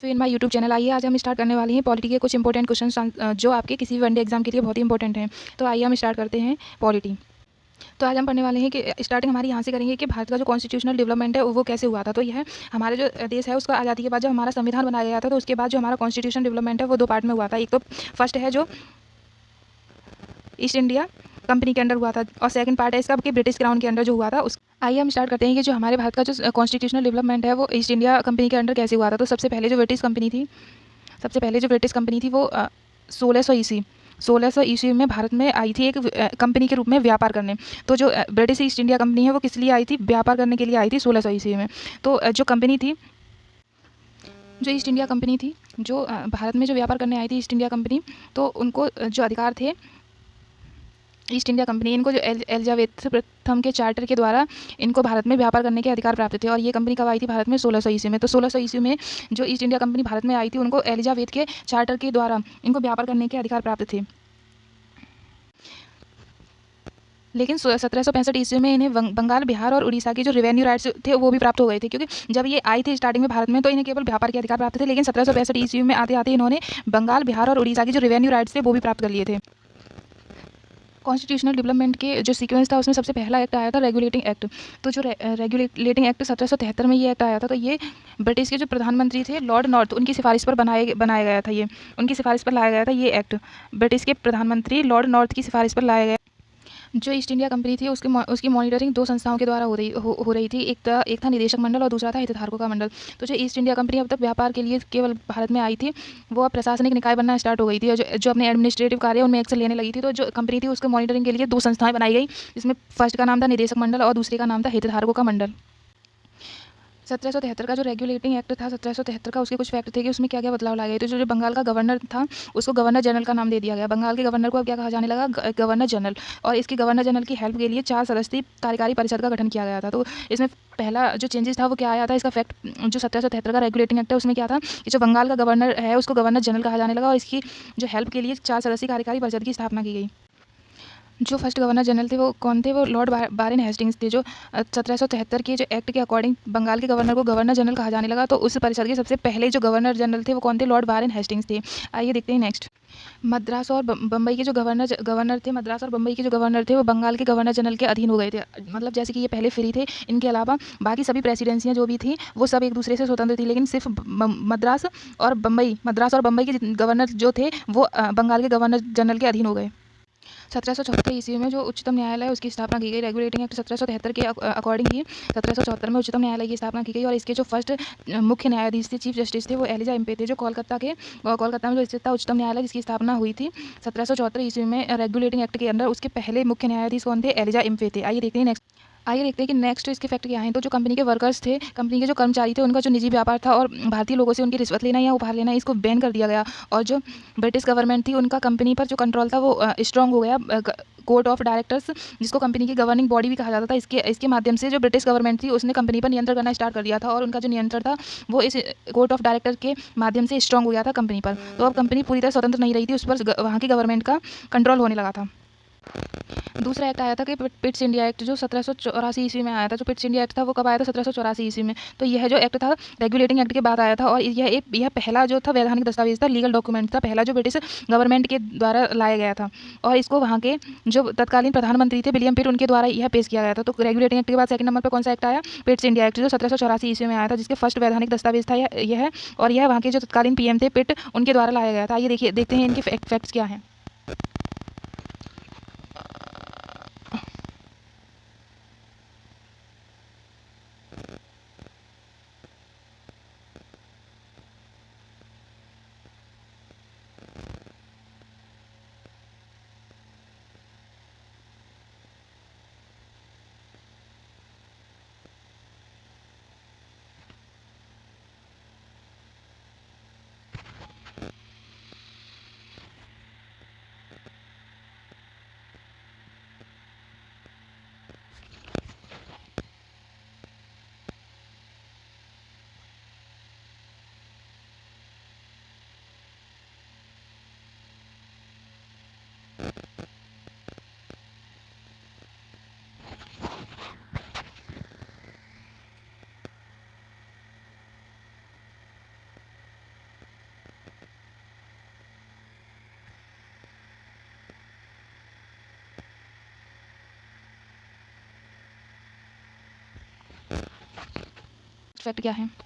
तो in my YouTube channel आइए आज हम स्टार्ट करने वाले हैं पॉलिटी के कुछ इंपॉर्टेंट क्वेश्चन जो आपके किसी भी वनडे एग्जाम के लिए बहुत ही इंपॉर्टेंट हैं। तो आइए हम स्टार्ट करते हैं पॉलिटी। तो आज हम पढ़ने वाले हैं कि स्टार्टिंग हमारी यहाँ से करेंगे कि भारत का जो कॉन्स्टिट्यूशनल डेवलपमेंट है वो कैसे हुआ था। तो यह हमारे जो देश है उसका आज़ादी के बाद जब हमारा संविधान बनाया गया था तो उसके बाद जो हमारा कॉन्स्टिट्यूशन डेवलपमेंट है वो दो पार्ट में हुआ था। एक तो फर्स्ट है जो ईस्ट इंडिया कंपनी के अंडर हुआ था और सेकंड पार्ट है इसका कि ब्रिटिश क्राउन के अंडर जो हुआ था उस आइए हम स्टार्ट करते हैं कि जो हमारे भारत का जो कॉन्स्टिट्यूशनल डेवलपमेंट है वो ईस्ट इंडिया कंपनी के अंडर कैसे हुआ था। तो सबसे पहले जो ब्रिटिश कंपनी थी वो 1600 ईस्वी 1600 ईस्वी में भारत में आई थी एक कंपनी के रूप में व्यापार करने। तो जो ब्रिटिश ईस्ट इंडिया कंपनी है वो किस लिए आई थी, व्यापार करने के लिए आई थी 1600 ईस्वी में। तो जो कंपनी थी, जो ईस्ट इंडिया कंपनी थी, जो भारत में जो व्यापार करने आई थी ईस्ट इंडिया कंपनी, तो उनको जो अधिकार थे ईस्ट इंडिया कंपनी, इनको जो एलिजाबेथ प्रथम के चार्टर के द्वारा इनको भारत में व्यापार करने के अधिकार प्राप्त थे। और ये कंपनी कब आई थी भारत में, 1600 ईस्वी में। तो 1600 ईस्वी में जो ईस्ट इंडिया कंपनी भारत में आई थी उनको एलिजाबेथ के चार्टर के द्वारा इनको व्यापार करने के अधिकार प्राप्त थे। लेकिन 1765 ईस्वी में इन्हें बंगाल, बिहार और उड़ीसा के जो रेवेन्यू राइट्स थे वो भी प्राप्त हो गए थे, क्योंकि जब ये आई थी स्टार्टिंग में भारत में तो इन्हें केवल व्यापार के अधिकार प्राप्त थे। लेकिन 1765 ईस्वी में आते आते इन्होंने बंगाल, बिहार और उड़ीसा के जो रेवेन्यू राइट्स थे वो भी प्राप्त कर लिए थे। कॉन्स्टिट्यूशनल डेवलपमेंट के जो सीक्वेंस था उसमें सबसे पहला एक्ट आया था रेगुलेटिंग एक्ट। तो जो रेगुलेटिंग एक्ट 1773 में ये एक्ट आया था, तो ये ब्रिटिश के जो प्रधानमंत्री थे लॉर्ड नॉर्थ, उनकी सिफारिश पर बनाया गया था। ये उनकी सिफारिश पर लाया गया था ये एक्ट। ब्रिटिश के प्रधानमंत्री लॉर्ड नॉर्थ की सिफारिश पर लाया गया। जो ईस्ट इंडिया कंपनी थी उसकी मॉनिटरिंग दो संस्थाओं के द्वारा हो रही थी। एक था निदेशक मंडल और दूसरा था हितधारकों का मंडल। तो जो ईस्ट इंडिया कंपनी अब तक व्यापार के लिए केवल भारत में आई थी, वो अब प्रशासनिक निकाय बनना स्टार्ट हो गई थी और जो अपने एडमिनिस्ट्रेटिव कार्य उनमें एक्शन लेने लगी थी। तो जो कंपनी थी उसके मॉनिटरिंग के लिए दो संस्थाएं बनाई गई, जिसमें फर्स्ट का नाम था निदेशक मंडल और दूसरे का नाम था हितधारकों का मंडल। 1773 का जो रेगुलेटिंग एक्ट था 1773 का, उसके कुछ फैक्ट थे कि उसमें क्या क्या बदलाव लाए गए। तो जो बंगाल का गवर्नर था उसको गवर्नर जनरल का नाम दे दिया गया। बंगाल के गवर्नर को अब क्या कहा जाने लगा, गवर्नर जनरल। और इसके गवर्नर जनरल की हेल्प के लिए 4 सदस्यीय कार्यकारी परिषद का गठन किया गया था। तो इसमें पहला जो चेंजेस था वो क्या आया था, इसका फैक्ट जो 1773 का रेगुलेटिंग एक्ट है उसमें क्या था कि जो बंगाल का गवर्नर है उसको गवर्नर जनरल कहा जाने लगा और इसकी जो हेल्प के लिए 4 सदस्यीय कार्यकारी परिषद की स्थापना की गई। जो फर्स्ट गवर्नर जनरल थे वो कौन थे, वो लॉर्ड बारेन हेस्टिंग्स थे। जो 1773 के जो एक्ट के अकॉर्डिंग बंगाल के गवर्नर को गवर्नर जनरल कहा जाने लगा, तो उस परिषद के सबसे पहले जो गवर्नर जनरल थे वो कौन थे, लॉर्ड बारेन हेस्टिंग्स थे। आइए देखते हैं नेक्स्ट। मद्रास और बम्बई के जो गवर्नर थे, मद्रास और बम्बई के जो गवर्नर थे वो बंगाल के गवर्नर जनरल के अधीन हो गए थे। मतलब जैसे कि ये पहले फ्री थे, इनके अलावा बाकी सभी प्रेसिडेंसियाँ जो भी थी वो सब एक दूसरे से स्वतंत्र थी, लेकिन सिर्फ मद्रास और बम्बई के गवर्नर जो थे वो बंगाल के गवर्नर जनरल के अधीन हो गए। 1774 ईस्वी में जो उच्चतम न्यायालय उसकी स्थापना की गई। रेगुलेटिंग एक्ट 1773 के अकॉर्डिंग ही 1774 में उच्चतम न्यायालय की स्थापना की गई और इसके जो फर्स्ट मुख्य न्यायाधीश थे, चीफ जस्टिस थे, वो एलिजा इम्पे थे, जो कोलकाता में जो स्थित था उच्चतम न्यायालय जिसकी स्थापना हुई थी 1774 ईस्वी में रेगुलेटिंग एक्ट के अंदर। उसके पहले मुख्य न्यायाधीश कौन थे, एलिजा इम्पे थे। आइए देखते हैं कि नेक्स्ट इसके फैक्ट क्या हैं। तो जो कंपनी के वर्कर्स थे, कंपनी के जो कर्मचारी थे, उनका जो निजी व्यापार था और भारतीय लोगों से उनकी रिश्वत लेना या उपहार लेना, इसको बैन कर दिया गया। और जो ब्रिटिश गवर्नमेंट थी उनका कंपनी पर जो कंट्रोल था वो स्ट्रांग हो गया। कोर्ट ऑफ डायरेक्टर्स, जिसको कंपनी की गवर्निंग बॉडी भी कहा जाता था, इसके माध्यम से जो ब्रिटिश गवर्नमेंट थी उसने कंपनी पर नियंत्रण करना स्टार्ट कर दिया था और उनका जो नियंत्रण था वो इस कोर्ट ऑफ डायरेक्टर के माध्यम से स्ट्रांग हो गया था कंपनी पर। तो अब कंपनी पूरी तरह स्वतंत्र नहीं रही थी, उस पर वहाँ की गवर्नमेंट का कंट्रोल होने लगा था। दूसरा एक्ट आया था कि पिट्स इंडिया एक्ट, जो 1784 ईस्वी में आया था। जो पिट्स इंडिया एक्ट था वो कब आया था, 1784 ईस्वी में। तो यह जो एक्ट था रेगुलेटिंग एक्ट के बाद आया था और यह पहला जो था वैधानिक दस्तावेज था, लीगल डॉक्यूमेंट था, पहला जो ब्रिटिश गवर्नमेंट के द्वारा लाया गया था। और इसको वहाँ के जो तत्कालीन प्रधानमंत्री थे विलियम पिट, उनके द्वारा यह पेश किया गया था। तो रेगुलेटिंग एक्ट के बाद सेकंड नंबर पर कौन सा एक्ट आया, पिट्स इंडिया एक्ट, जो 1784 ईस्वी में आया था, जिसके फर्स्ट वैधानिक दस्तावेज था यह और यह वहाँ के जो तत्कालीन पीएम थे पिट, उनके द्वारा लाया गया था। आइए देखते हैं इनके फैक्ट्स क्या हैं। एक्ट क्या है?